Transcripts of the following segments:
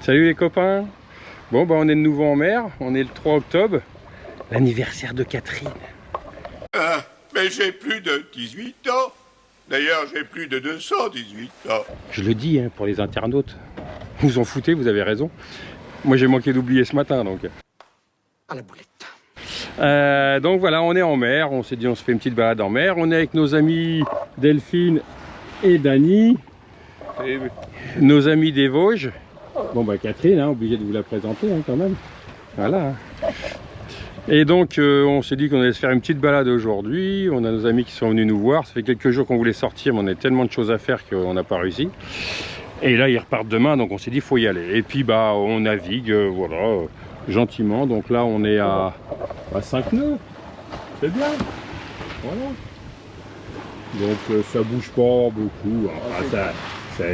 Salut les copains. Bon bah on est de nouveau en mer, on est le 3 octobre, l'anniversaire de Catherine. Mais j'ai plus de 18 ans. D'ailleurs, j'ai plus de 218 ans. Je le dis hein, pour les internautes. Vous en foutez, vous avez raison. Moi j'ai manqué d'oublier ce matin donc. À la boulette. Donc voilà, on est en mer, on s'est dit on se fait une petite balade en mer. On est avec nos amis Delphine et Dany. Et nos amis des Vosges. Bon bah Catherine, hein, obligé de vous la présenter hein, quand même. Voilà. Et donc on s'est dit qu'on allait se faire une petite balade aujourd'hui. On a nos amis qui sont venus nous voir. Ça fait quelques jours qu'on voulait sortir, mais on a tellement de choses à faire qu'on n'a pas réussi. Et là ils repartent demain, donc on s'est dit il faut y aller. Et puis bah on navigue, voilà, gentiment. Donc là on est à 5 nœuds. C'est bien. Voilà. Donc ça bouge pas beaucoup. Enfin,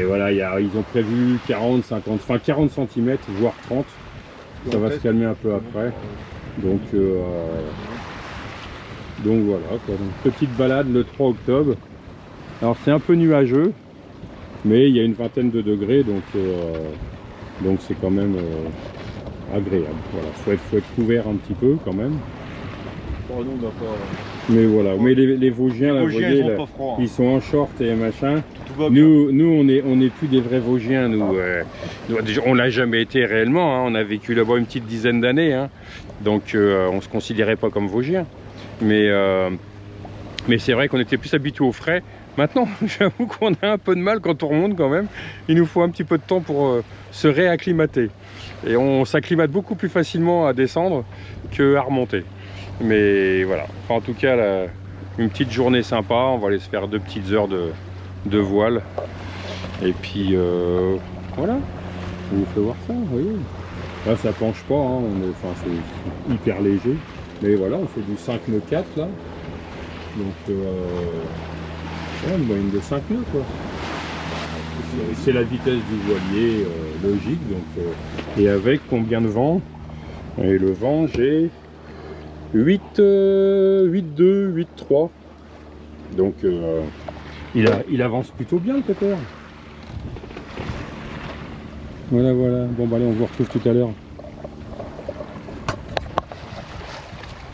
voilà, ils ont prévu 40, 50, enfin 40 cm, voire 30. Ça va se calmer un peu après. Donc voilà, quoi. Donc, petite balade le 3 octobre. Alors c'est un peu nuageux, mais il y a une vingtaine de degrés, donc c'est quand même agréable. Voilà, faut être couvert un petit peu quand même. Bon, nous, on va pas... Mais voilà, mais les Vosgiens, là, vous voyez, ils sont pas froids, hein. Ils sont en short et machin. Tout va bien. Nous on est plus des vrais Vosgiens, nous. On l'a jamais été réellement, hein. On a vécu là-bas une petite dizaine d'années, hein. Donc on se considérait pas comme Vosgiens. Mais c'est vrai qu'on était plus habitués au frais. Maintenant, j'avoue qu'on a un peu de mal quand on remonte quand même. Il nous faut un petit peu de temps pour se réacclimater. Et on s'acclimate beaucoup plus facilement à descendre qu'à remonter. Mais voilà, enfin, en tout cas là, une petite journée sympa, on va aller se faire 2 petites heures de voile et puis voilà, je vous fais voir ça, vous voyez. Là ça penche pas, hein, c'est hyper léger, mais voilà, on fait du 5 nœuds 4 là, donc ouais, une moyenne de 5 nœuds quoi. C'est la vitesse du voilier logique, donc et avec combien de vent? Et le vent j'ai 8,2, 8,3. Donc il avance plutôt bien le pépère. Voilà. Bon bah allez, on vous retrouve tout à l'heure.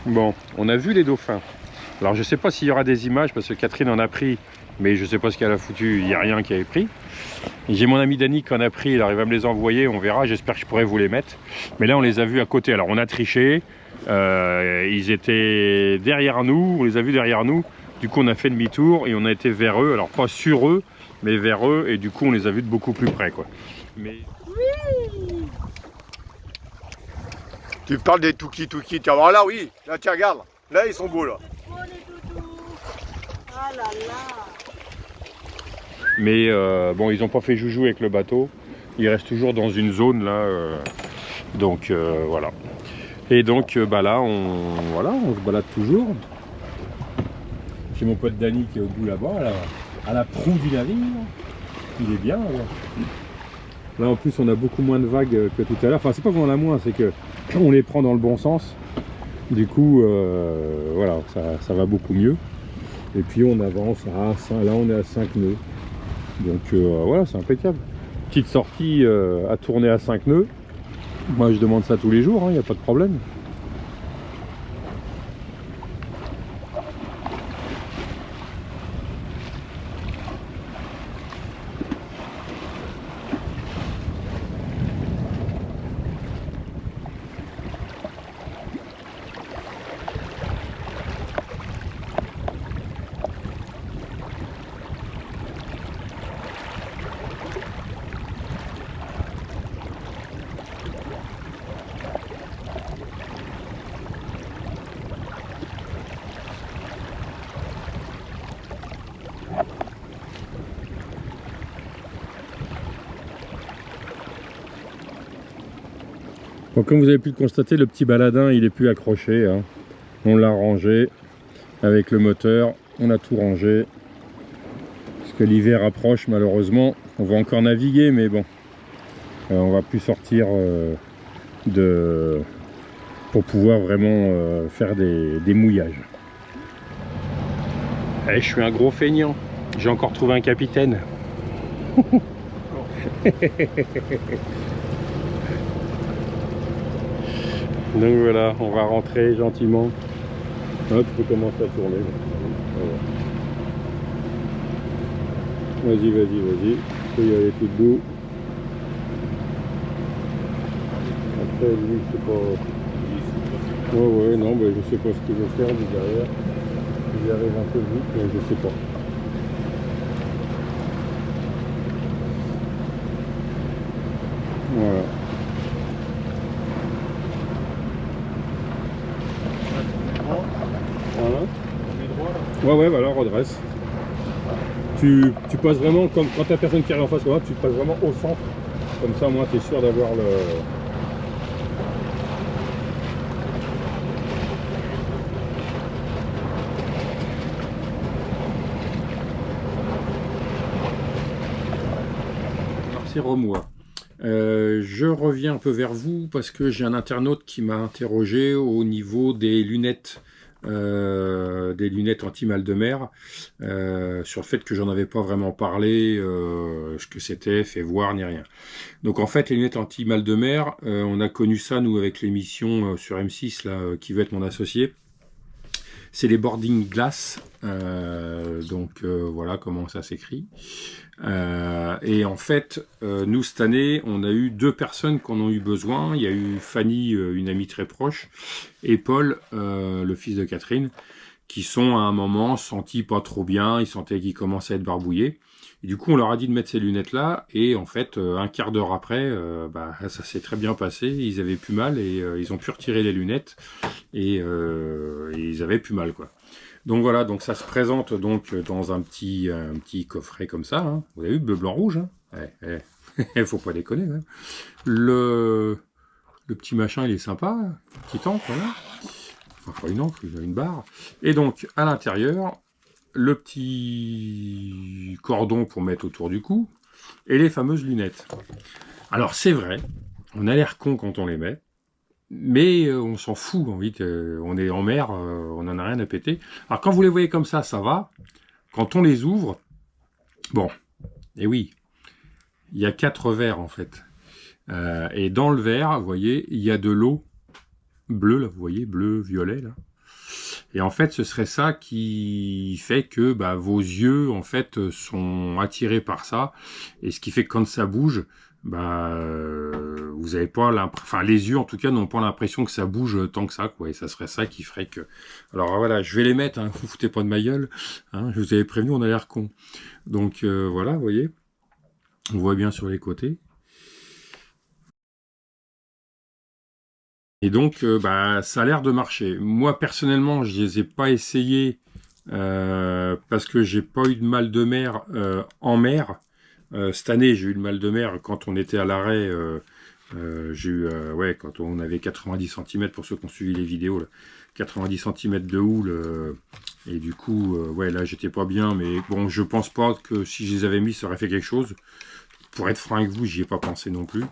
Bon, on a vu les dauphins. Alors je sais pas s'il y aura des images parce que Catherine en a pris, mais je sais pas ce qu'elle a foutu, il n'y a rien qui avait pris. J'ai mon ami Dany qui en a pris, il arrive à me les envoyer, on verra, j'espère que je pourrai vous les mettre. Mais là on les a vus à côté, alors on a triché. Ils étaient derrière nous, on les a vus derrière nous, du coup on a fait demi-tour et on a été vers eux, alors pas sur eux, mais vers eux, et du coup on les a vus de beaucoup plus près quoi. Mais... Oui. Tu parles des Touki, tiens, voilà, là oui, là tiens, regarde, là ils sont beaux là. Oh les toutous. Ah là là. Mais bon, ils n'ont pas fait joujou avec le bateau, ils restent toujours dans une zone là, donc voilà. Et donc bah là on se balade toujours. J'ai mon pote Dany qui est au bout là-bas, à la proue du navire. Il est bien là en plus on a beaucoup moins de vagues que tout à l'heure. Enfin c'est pas qu'on en a moins, c'est que on les prend dans le bon sens. Du coup voilà, ça va beaucoup mieux. Et puis on avance à 5, là on est à 5 nœuds. Donc voilà, c'est impeccable. Petite sortie à tourner à 5 nœuds. Moi je demande ça tous les jours, il n'y a pas de problème. Bon, comme vous avez pu le constater, le petit baladin il est plus accroché, hein. On l'a rangé avec le moteur, on a tout rangé parce que l'hiver approche malheureusement. On va encore naviguer mais bon, on va plus sortir pour pouvoir vraiment faire des mouillages. Je suis un gros feignant, j'ai encore trouvé un capitaine. Donc voilà, on va rentrer gentiment. Hop, tu peux commencer à tourner. Voilà. Vas-y, vas-y, vas-y. Tu peux y aller tout debout. Après, lui, je sais pas. Ouais, non, bah, je sais pas ce qu'il veut faire du derrière. Il arrive un peu vite, mais je sais pas. Voilà. Voilà. Ouais, voilà, redresse. Tu passes vraiment, comme quand la personne qui arrive en face, comme ça, tu passes vraiment au centre. Comme ça, moi, tu es sûr d'avoir le... Alors, c'est Romois. Je reviens un peu vers vous parce que j'ai un internaute qui m'a interrogé au niveau des lunettes anti-mal de mer, sur le fait que j'en avais pas vraiment parlé, ce que c'était, fait voir, ni rien. Donc en fait, les lunettes anti-mal de mer, on a connu ça, nous, avec l'émission sur M6, là, qui veut être mon associé. C'est les boarding glass, donc voilà comment ça s'écrit. Et en fait, nous cette année, on a eu 2 personnes qui en ont eu besoin. Il y a eu Fanny, une amie très proche, et Paul, le fils de Catherine, qui sont à un moment sentis pas trop bien. Ils sentaient qu'ils commençaient à être barbouillés. Et du coup, on leur a dit de mettre ces lunettes-là, et en fait, un quart d'heure après, ça s'est très bien passé. Ils avaient plus mal, et ils ont pu retirer les lunettes, et ils avaient plus mal, quoi. Donc voilà, donc ça se présente donc dans un petit coffret comme ça. Hein. Vous avez vu, bleu, blanc, rouge. Hein, faut pas déconner. Hein. Le petit machin, il est sympa. Petite encre, là. Enfin, pas une encre, il a une barre. Et donc, à l'intérieur, le petit cordon pour mettre autour du cou et les fameuses lunettes. Alors, c'est vrai, on a l'air con quand on les met. Mais on s'en fout, on est en mer, on n'en a rien à péter. Alors quand vous les voyez comme ça va. Quand on les ouvre, bon, et oui, il y a 4 verres en fait. Et dans le verre, vous voyez, il y a de l'eau bleue, là, vous voyez, bleu, violet, là. Et en fait, ce serait ça qui fait que vos yeux, en fait, sont attirés par ça. Et ce qui fait que quand ça bouge, vous avez pas enfin les yeux en tout cas n'ont pas l'impression que ça bouge tant que ça, quoi. Et ça serait ça qui ferait que... Alors voilà, je vais les mettre, hein, vous foutez pas de ma gueule, hein, je vous avais prévenu, on a l'air con. Donc voilà, vous voyez, on voit bien sur les côtés. Et donc ça a l'air de marcher. Moi personnellement, je les ai pas essayés parce que j'ai pas eu de mal de mer en mer. Cette année, j'ai eu le mal de mer quand on était à l'arrêt. J'ai eu, quand on avait 90 cm, pour ceux qui ont suivi les vidéos, là, 90 cm de houle. Et du coup, là, j'étais pas bien. Mais bon, je pense pas que si je les avais mis, ça aurait fait quelque chose. Pour être franc avec vous, j'y ai pas pensé non plus.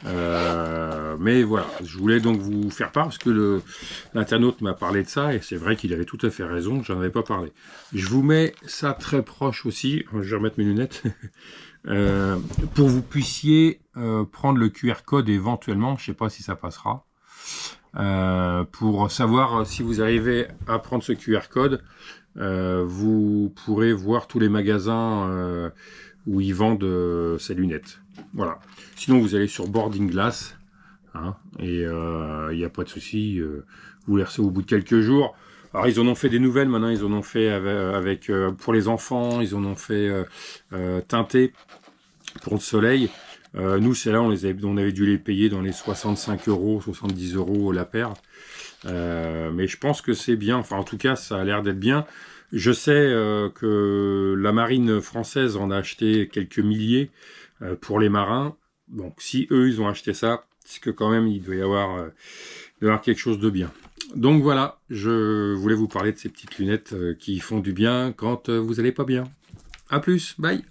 Mais voilà, je voulais donc vous faire part parce que l'internaute m'a parlé de ça et c'est vrai qu'il avait tout à fait raison, j'en avais pas parlé. Je vous mets ça très proche aussi, je vais remettre mes lunettes, pour que vous puissiez prendre le QR code éventuellement, je sais pas si ça passera, pour savoir si vous arrivez à prendre ce QR code, vous pourrez voir tous les magasins où ils vendent ces lunettes. Voilà. Sinon, vous allez sur Boarding Glass, hein, et il n'y a pas de souci. Vous les recevez au bout de quelques jours. Alors, ils en ont fait des nouvelles. Maintenant, ils en ont fait avec pour les enfants. Ils en ont fait teinter pour le soleil. Nous, c'est là, on avait dû les payer dans les 65 €, 70 € la paire. Mais je pense que c'est bien. Enfin, en tout cas, ça a l'air d'être bien. Je sais que la marine française en a acheté quelques milliers pour les marins. Donc si eux ils ont acheté ça, c'est que quand même il doit y avoir quelque chose de bien. Donc voilà, je voulais vous parler de ces petites lunettes qui font du bien quand vous allez pas bien. À plus, bye.